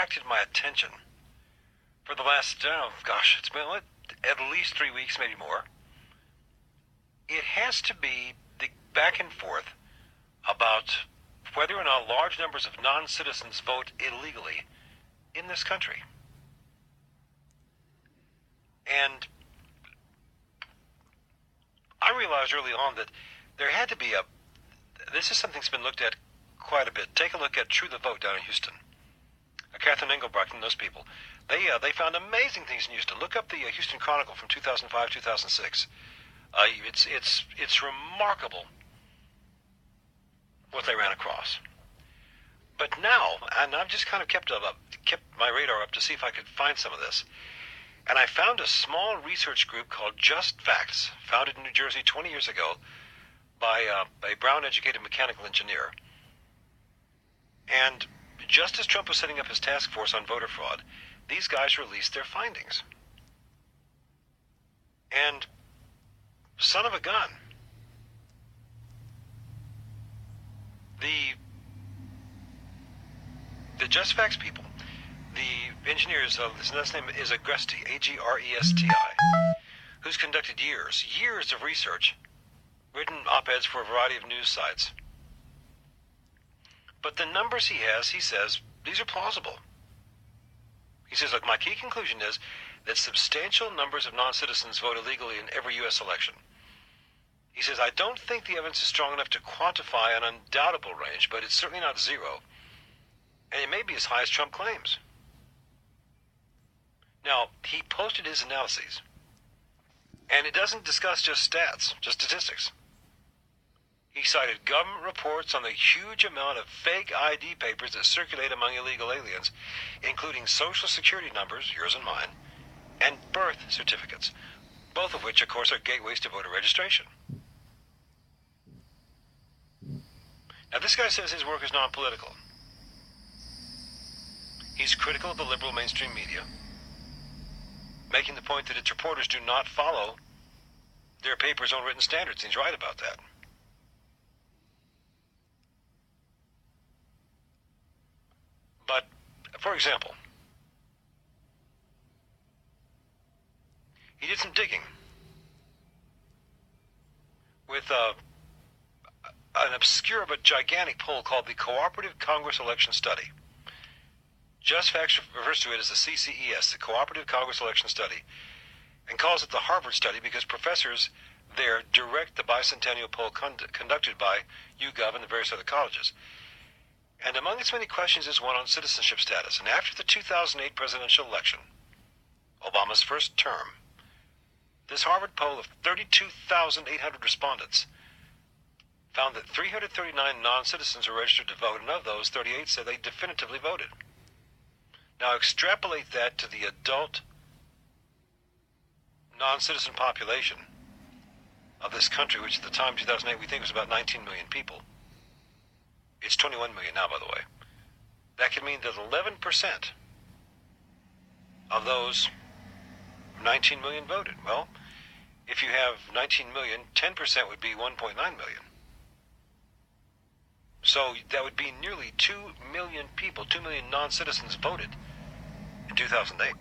attracted my attention for the last, it's been at least 3 weeks, maybe more. It has to be the back and forth about whether or not large numbers of non-citizens vote illegally in this country. And I realized early on that there had to be this is something that's been looked at quite a bit. Take a look at True the Vote down in Houston. Catherine Engelbrecht and those people. They found amazing things in Houston. Look up the Houston Chronicle from 2005, 2006. It's remarkable what they ran across. But now, and I've just kind of kept my radar up to see if I could find some of this. And I found a small research group called Just Facts, founded in New Jersey 20 years ago by a Brown-educated mechanical engineer. And just as Trump was setting up his task force on voter fraud, these guys released their findings. And son of a gun, the Just Facts people, the engineers, his last name is Agresti, Agresti, who's conducted years of research, written op-eds for a variety of news sites. But the numbers he has, he says, these are plausible. He says, look, my key conclusion is that substantial numbers of non-citizens vote illegally in every U.S. election. He says, I don't think the evidence is strong enough to quantify an undoubtable range, but it's certainly not zero. And it may be as high as Trump claims. Now, he posted his analyses. And it doesn't discuss just stats, just statistics. He cited government reports on the huge amount of fake ID papers that circulate among illegal aliens, including social security numbers, yours and mine, and birth certificates, both of which, of course, are gateways to voter registration. Now, this guy says his work is non-political. He's critical of the liberal mainstream media, making the point that its reporters do not follow their paper's own written standards. He's right about that. But, for example, he did some digging with an obscure but gigantic poll called the Cooperative Congress Election Study. Just Facts refers to it as the CCES, the Cooperative Congress Election Study, and calls it the Harvard study because professors there direct the bicentennial poll conducted by UGov and the various other colleges. And among its many questions is one on citizenship status. And after the 2008 presidential election, Obama's first term, this Harvard poll of 32,800 respondents found that 339 non-citizens were registered to vote, and of those, 38 said they definitively voted. Now extrapolate that to the adult non-citizen population of this country, which at the time, 2008, we think was about 19 million people. It's 21 million now, by the way. That could mean that 11% of those 19 million voted. Well, if you have 19 million, 10% would be 1.9 million. So that would be nearly 2 million people, 2 million non-citizens voted in 2008.